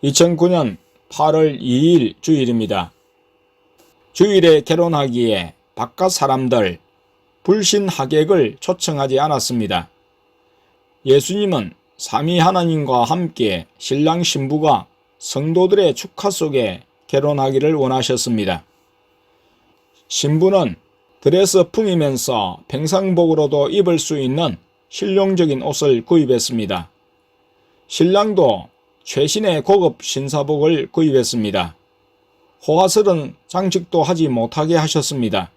2009년 8월 2일 주일입니다. 주일에 결혼하기에 바깥 사람들, 불신 하객을 초청하지 않았습니다. 예수님은 삼위 하나님과 함께 신랑 신부가 성도들의 축하 속에 결혼하기를 원하셨습니다. 신부는 드레스 풍이면서 평상복으로도 입을 수 있는 실용적인 옷을 구입했습니다. 신랑도 최신의 고급 신사복을 구입했습니다. 호화스러운 장식도 하지 못하게 하셨습니다.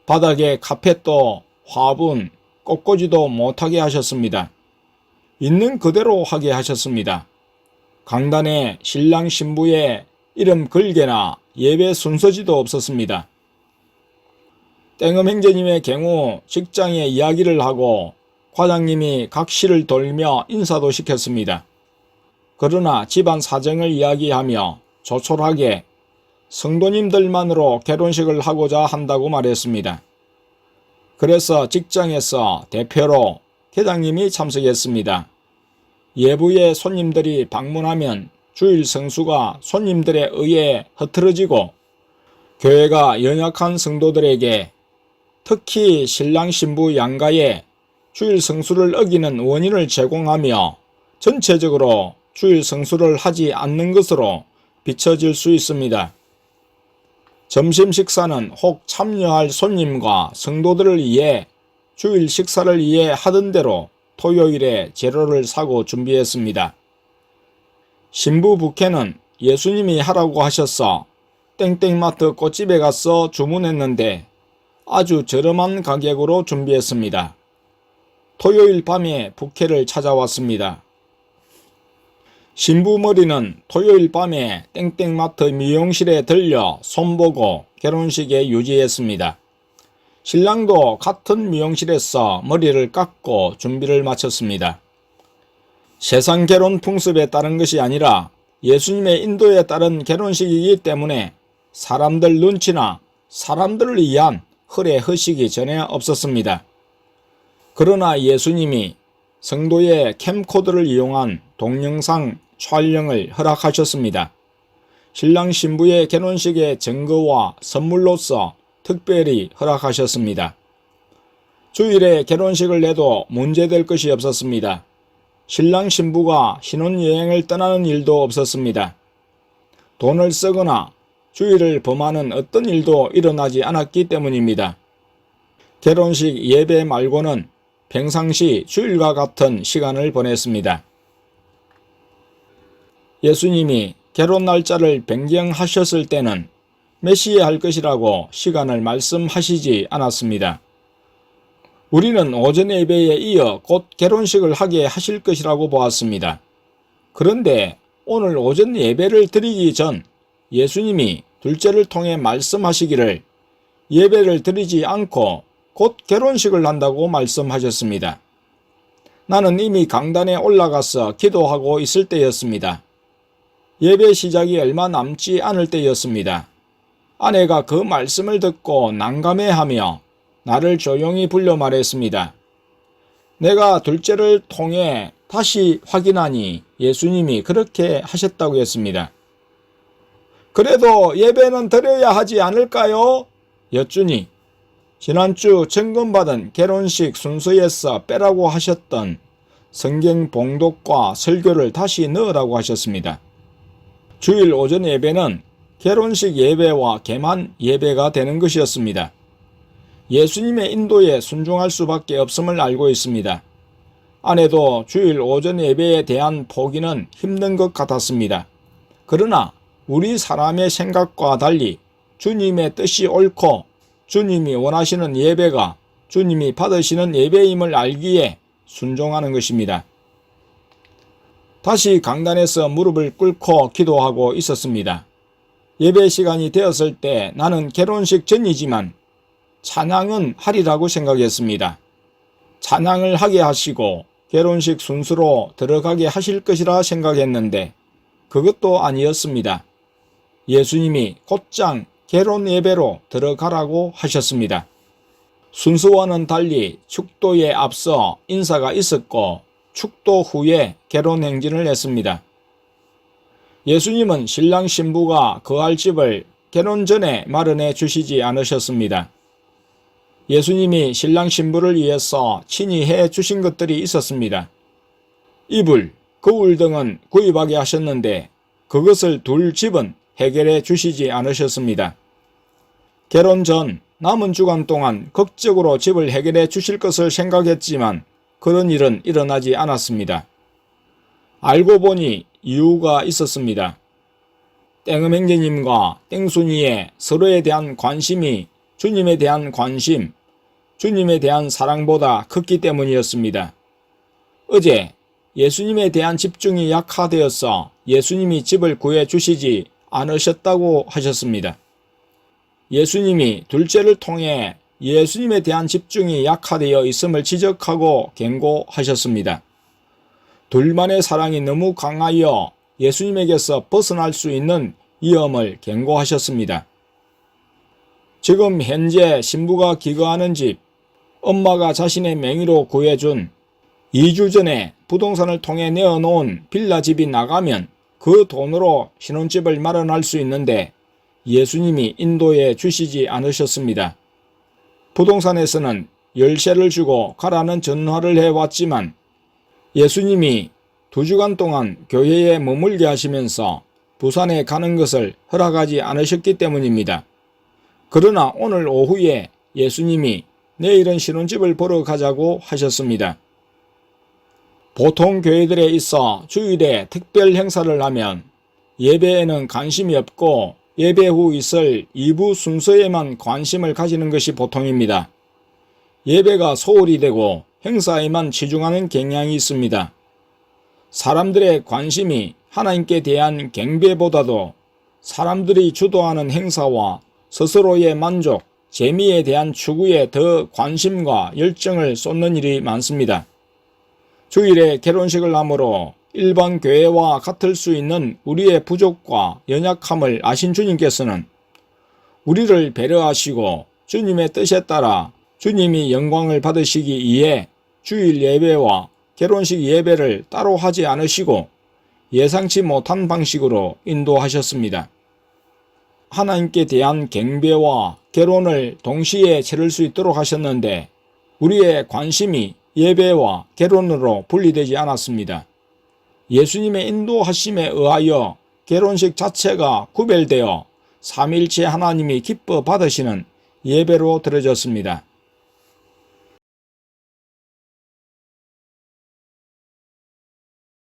바닥에 카펫도 화분, 꽃꽂이도 못하게 하셨습니다. 있는 그대로 하게 하셨습니다. 강단에 신랑 신부의 이름 글개나 예배 순서지도 없었습니다. 땡엄 형제님의 경우 직장에 이야기를 하고 과장님이 각시를 돌며 인사도 시켰습니다. 그러나 집안 사정을 이야기하며 조촐하게 성도님들만으로 결혼식을 하고자 한다고 말했습니다. 그래서 직장에서 대표로 회장님이 참석했습니다. 예부의 손님들이 방문하면 주일 성수가 손님들에 의해 흐트러지고 교회가 연약한 성도들에게 특히 신랑 신부 양가에 주일 성수를 어기는 원인을 제공하며 전체적으로 주일 성수를 하지 않는 것으로 비춰질 수 있습니다. 점심 식사는 혹 참여할 손님과 성도들을 위해 주일 식사를 위해 하던 대로 토요일에 재료를 사고 준비했습니다. 신부 부케는 예수님이 하라고 하셔서 땡땡마트 꽃집에 가서 주문했는데 아주 저렴한 가격으로 준비했습니다. 토요일 밤에 부케를 찾아왔습니다. 신부 머리는 토요일 밤에 땡땡마트 미용실에 들려 손보고 결혼식에 유지했습니다. 신랑도 같은 미용실에서 머리를 깎고 준비를 마쳤습니다. 세상 결혼 풍습에 따른 것이 아니라 예수님의 인도에 따른 결혼식이기 때문에 사람들 눈치나 사람들을 위한 허례 허식이 전혀 없었습니다. 그러나 예수님이 성도의 캠코더를 이용한 동영상 촬영을 허락하셨습니다. 신랑 신부의 결혼식의 증거와 선물로서 특별히 허락하셨습니다. 주일에 결혼식을 내도 문제될 것이 없었습니다. 신랑 신부가 신혼여행을 떠나는 일도 없었습니다. 돈을 쓰거나 주일을 범하는 어떤 일도 일어나지 않았기 때문입니다. 결혼식 예배 말고는 평상시 주일과 같은 시간을 보냈습니다. 예수님이 결혼 날짜를 변경하셨을 때는 몇 시에 할 것이라고 시간을 말씀하시지 않았습니다. 우리는 오전 예배에 이어 곧 결혼식을 하게 하실 것이라고 보았습니다. 그런데 오늘 오전 예배를 드리기 전 예수님이 둘째를 통해 말씀하시기를 예배를 드리지 않고 곧 결혼식을 한다고 말씀하셨습니다. 나는 이미 강단에 올라가서 기도하고 있을 때였습니다. 예배 시작이 얼마 남지 않을 때였습니다. 아내가 그 말씀을 듣고 난감해하며 나를 조용히 불러 말했습니다. 내가 둘째를 통해 다시 확인하니 예수님이 그렇게 하셨다고 했습니다. 그래도 예배는 드려야 하지 않을까요? 여쭈니 지난주 점검받은 결혼식 순서에서 빼라고 하셨던 성경 봉독과 설교를 다시 넣으라고 하셨습니다. 주일 오전 예배는 결혼식 예배와 개만 예배가 되는 것이었습니다. 예수님의 인도에 순종할 수밖에 없음을 알고 있습니다. 아내도 주일 오전 예배에 대한 포기는 힘든 것 같았습니다. 그러나 우리 사람의 생각과 달리 주님의 뜻이 옳고 주님이 원하시는 예배가 주님이 받으시는 예배임을 알기에 순종하는 것입니다. 다시 강단에서 무릎을 꿇고 기도하고 있었습니다. 예배 시간이 되었을 때 나는 결혼식 전이지만 찬양은 하리라고 생각했습니다. 찬양을 하게 하시고 결혼식 순서로 들어가게 하실 것이라 생각했는데 그것도 아니었습니다. 예수님이 곧장 결혼 예배로 들어가라고 하셨습니다. 순서와는 달리 축도에 앞서 인사가 있었고 축도 후에 결혼 행진을 했습니다. 예수님은 신랑 신부가 거할 집을 결혼 전에 마련해 주시지 않으셨습니다. 예수님이 신랑 신부를 위해서 친히 해 주신 것들이 있었습니다. 이불, 거울 등은 구입하게 하셨는데 그것을 둘 집은 해결해 주시지 않으셨습니다. 결혼 전 남은 주간 동안 극적으로 집을 해결해 주실 것을 생각했지만 그런 일은 일어나지 않았습니다. 알고 보니 이유가 있었습니다. 땡음행제님과 땡순이의 서로에 대한 관심이 주님에 대한 관심, 주님에 대한 사랑보다 컸기 때문이었습니다. 어제 예수님에 대한 집중이 약화되어서 예수님이 집을 구해주시지 않으셨다고 하셨습니다. 예수님이 둘째를 통해 예수님에 대한 집중이 약화되어 있음을 지적하고 경고하셨습니다. 둘만의 사랑이 너무 강하여 예수님에게서 벗어날 수 있는 위험을 경고하셨습니다. 지금 현재 신부가 기거하는 집, 엄마가 자신의 명의로 구해준 2주 전에 부동산을 통해 내어놓은 빌라집이 나가면 그 돈으로 신혼집을 마련할 수 있는데 예수님이 인도해 주시지 않으셨습니다. 부동산에서는 열쇠를 주고 가라는 전화를 해왔지만 예수님이 2주간 동안 교회에 머물게 하시면서 부산에 가는 것을 허락하지 않으셨기 때문입니다. 그러나 오늘 오후에 예수님이 내일은 신혼집을 보러 가자고 하셨습니다. 보통 교회들에 있어 주일에 특별 행사를 하면 예배에는 관심이 없고 예배 후 있을 2부 순서에만 관심을 가지는 것이 보통입니다. 예배가 소홀히 되고 행사에만 치중하는 경향이 있습니다. 사람들의 관심이 하나님께 대한 경배보다도 사람들이 주도하는 행사와 스스로의 만족, 재미에 대한 추구에 더 관심과 열정을 쏟는 일이 많습니다. 주일에 결혼식을 하므로 일반 교회와 같을 수 있는 우리의 부족과 연약함을 아신 주님께서는 우리를 배려하시고 주님의 뜻에 따라 주님이 영광을 받으시기 위해 주일 예배와 결혼식 예배를 따로 하지 않으시고 예상치 못한 방식으로 인도하셨습니다. 하나님께 대한 경배와 결혼을 동시에 치를 수 있도록 하셨는데 우리의 관심이 예배와 결혼으로 분리되지 않았습니다. 예수님의 인도하심에 의하여 결혼식 자체가 구별되어 삼일체 하나님이 기뻐 받으시는 예배로 드려졌습니다.